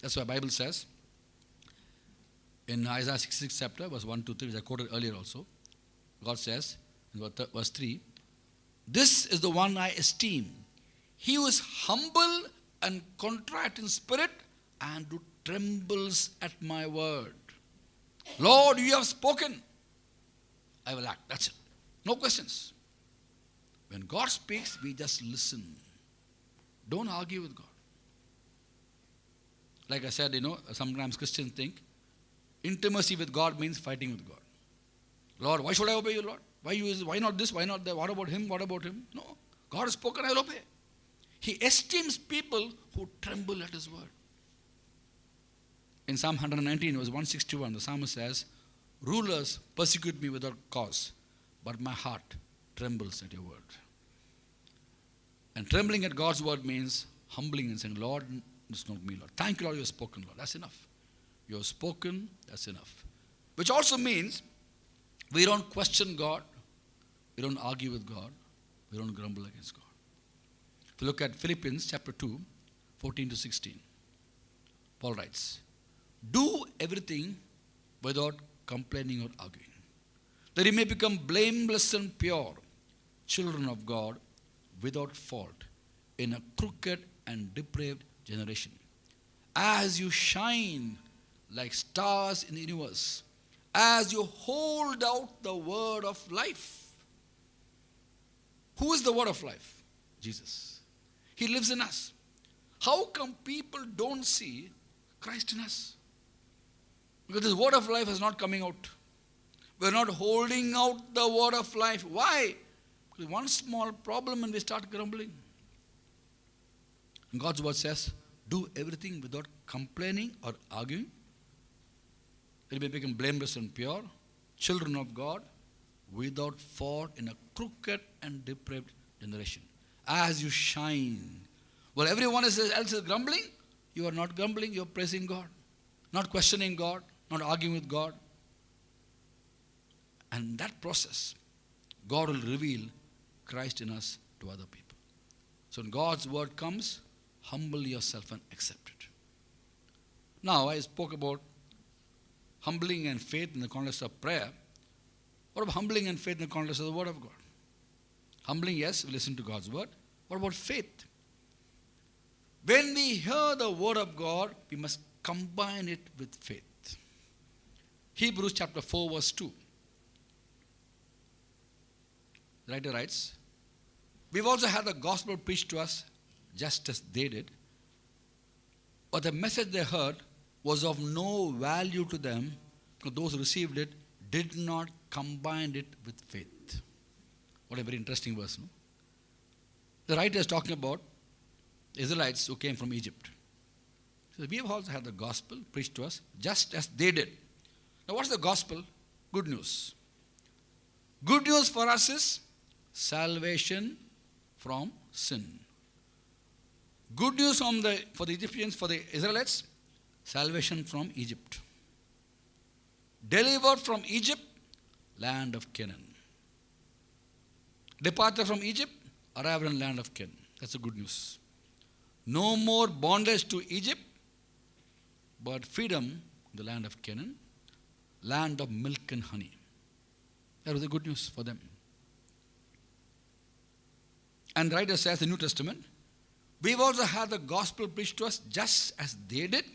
That's why the Bible says in Isaiah 66 chapter, verse 1 to 3, which I quoted earlier also, God says in verse 3, this is the one I esteem. He who is humble and contrite in spirit and who trembles at my word. Lord, you have spoken. I will act. That's it. No questions. When God speaks, we just listen. Don't argue with God. Like I said, sometimes Christians think intimacy with God means fighting with God. Lord, why should I obey you, Lord? Why not this? Why not that? What about him? What about him? No. God has spoken, I will obey. He esteems people who tremble at his word. In Psalm 119, verse 161, the psalmist says, rulers persecute me without cause, but my heart trembles at your word. And trembling at God's word means humbling and saying, Lord, it's not me, Lord. Thank you, Lord, you have spoken, Lord. That's enough. You have spoken, that's enough. Which also means we don't question God. We don't argue with God. We don't grumble against God. If you look at Philippians chapter 2, 14 to 16, Paul writes, do everything without complaining or arguing, that he may become blameless and pure, children of God, without fault, in a crooked and depraved generation. As you shine like stars in the universe, as you hold out the word of life. Who is the word of life? Jesus. He lives in us. How come people don't see Christ in us? Because this word of life is not coming out. We're not holding out the word of life. Why? Because one small problem and we start grumbling. And God's word says, do everything without complaining or arguing. It may become blameless and pure, children of God, without fault in a crooked and depraved generation. As you shine. Well, everyone else is grumbling. You are not grumbling, you are praising God. Not questioning God, not arguing with God. And that process, God will reveal Christ in us to other people. So when God's word comes, humble yourself and accept it. Now, I spoke about humbling and faith in the context of prayer. What about humbling and faith in the context of the word of God? Humbling, yes, we listen to God's word. What about faith? When we hear the word of God, we must combine it with faith. Hebrews chapter 4 verse 2. The writer writes, we've also had the gospel preached to us just as they did. But the message they heard was of no value to them, because those who received it did not combine it with faith. What a very interesting verse, no? The writer is talking about Israelites who came from Egypt. So we have also had the gospel preached to us just as they did. Now what's the gospel? Good news. Good news for us is salvation from sin. Good news for the Egyptians, for the Israelites, salvation from Egypt. Delivered from Egypt, land of Canaan. Departed from Egypt, arrived in land of Canaan. That's the good news. No more bondage to Egypt, but freedom in the land of Canaan, land of milk and honey. That was the good news for them. And the writer says in the New Testament, we've also had the gospel preached to us just as they did,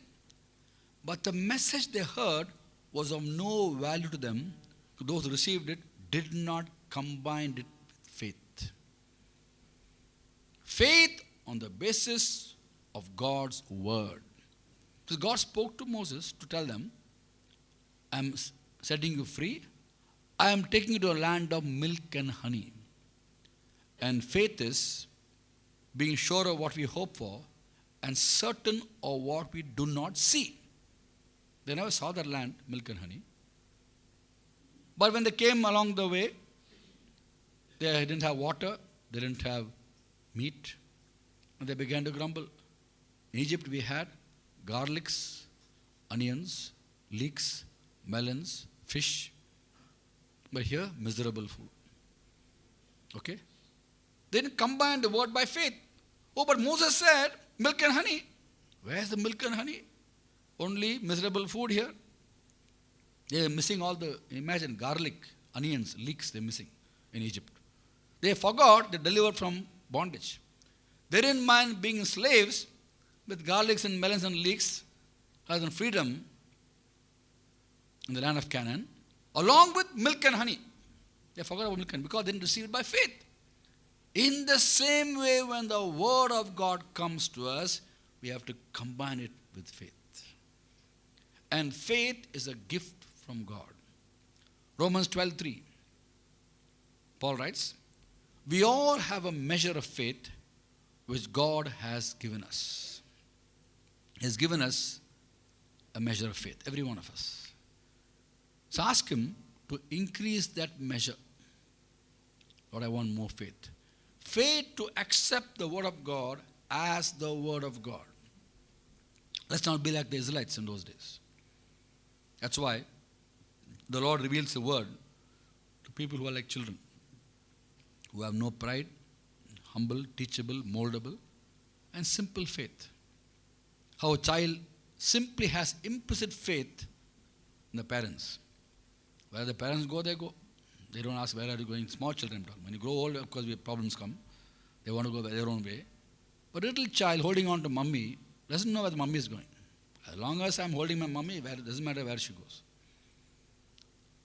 but the message they heard was of no value to them. Those who received it did not combine it with faith. Faith on the basis of God's word. So God spoke to Moses to tell them, I am setting you free. I am taking you to a land of milk and honey. And faith is being sure of what we hope for and certain of what we do not see. They never saw that land, milk and honey. But when they came along the way, they didn't have water, they didn't have meat, and they began to grumble. In Egypt we had garlics, onions, leeks, melons, fish. But here, miserable food. Okay? They didn't combine the word by faith. Oh, but Moses said, milk and honey. Where's the milk and honey? only miserable food here. They are missing all the, imagine, garlic, onions, leeks they're missing in Egypt. They forgot they delivered from bondage. They didn't mind being slaves with garlics and melons and leeks rather than freedom in the land of Canaan, along with milk and honey. They forgot about milk and honey because they didn't receive it by faith. In the same way, when the word of God comes to us, we have to combine it with faith. And faith is a gift from God. Romans 12:3. Paul writes, we all have a measure of faith which God has given us. He has given us a measure of faith, every one of us. So ask Him to increase that measure. Lord, I want more faith. Faith to accept the word of God as the word of God. Let's not be like the Israelites in those days. That's why the Lord reveals the word to people who are like children, who have no pride, humble, teachable, moldable, and simple faith. How a child simply has implicit faith in the parents. Where the parents go, they go. They don't ask, where are you going? Small children talk. When you grow old, of course, problems come. They want to go their own way. But a little child holding on to mummy doesn't know where the mummy is going. As long as I'm holding my mummy, it doesn't matter where she goes.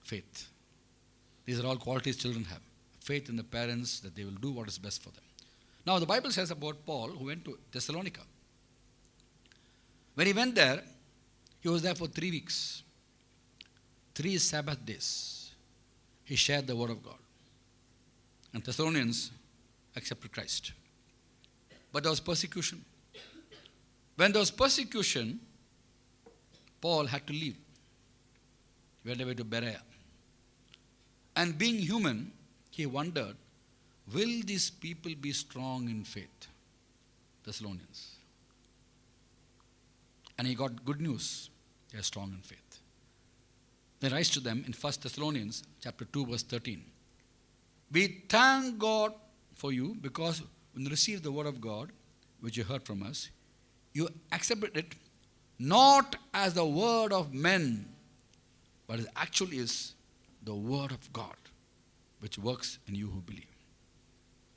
Faith. These are all qualities children have. Faith in the parents that they will do what is best for them. Now, the Bible says about Paul, who went to Thessalonica. When he went there, he was there for 3 weeks. 3 Sabbath days. He shared the word of God. And Thessalonians accepted Christ. But there was persecution. When there was persecution, Paul had to leave. He went away to Berea. And being human, he wondered, will these people be strong in faith? Thessalonians. And he got good news. They are strong in faith. Then he writes to them in 1 Thessalonians chapter 2, verse 13. We thank God for you because when you received the word of God, which you heard from us, you accepted it not as the word of men, but it actually is the word of God, which works in you who believe.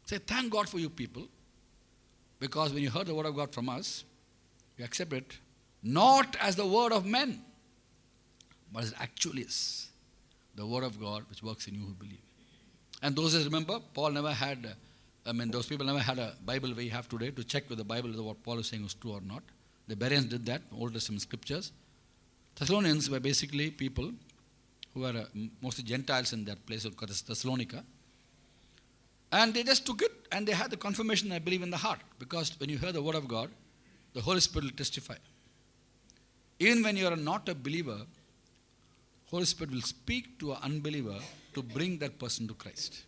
Say, thank God for you people, because when you heard the word of God from us, you accept it not as the word of men, but it actually is the word of God, which works in you who believe. And those days, remember, Paul never had, those people never had a Bible we have today to check whether the Bible is what Paul is saying was true or not. The Bereans did that, Old Testament scriptures. Thessalonians were basically people who were mostly Gentiles in that place called Thessalonica. And they just took it and they had the confirmation, I believe, in the heart. Because when you hear the word of God, the Holy Spirit will testify. Even when you are not a believer, Holy Spirit will speak to an unbeliever to bring that person to Christ.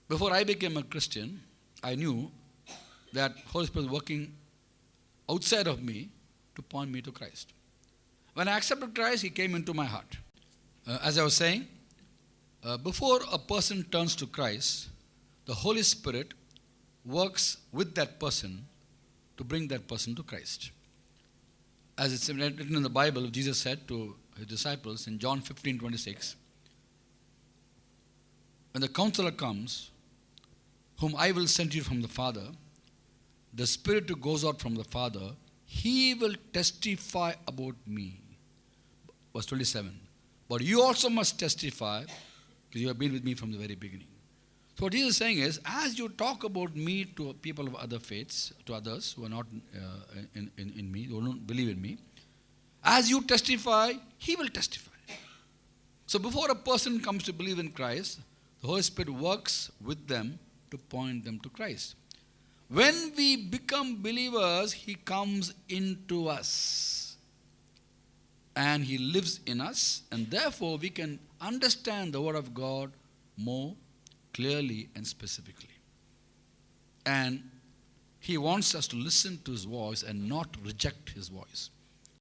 Before I became a Christian, I knew that Holy Spirit was working outside of me to point me to Christ. When I accepted Christ, He came into my heart. As I was saying, before a person turns to Christ, the Holy Spirit works with that person to bring that person to Christ. As it's written in the Bible, Jesus said to His disciples in John 15:26, when the Counselor comes, whom I will send you from the Father, the Spirit who goes out from the Father, He will testify about me. Verse 27. But you also must testify because you have been with me from the very beginning. So what Jesus is saying is, as you talk about me to people of other faiths, to others who are not in me, who don't believe in me, as you testify, He will testify. So before a person comes to believe in Christ, the Holy Spirit works with them to point them to Christ. When we become believers, He comes into us. And He lives in us. And therefore, we can understand the Word of God more clearly and specifically. And He wants us to listen to His voice and not reject His voice.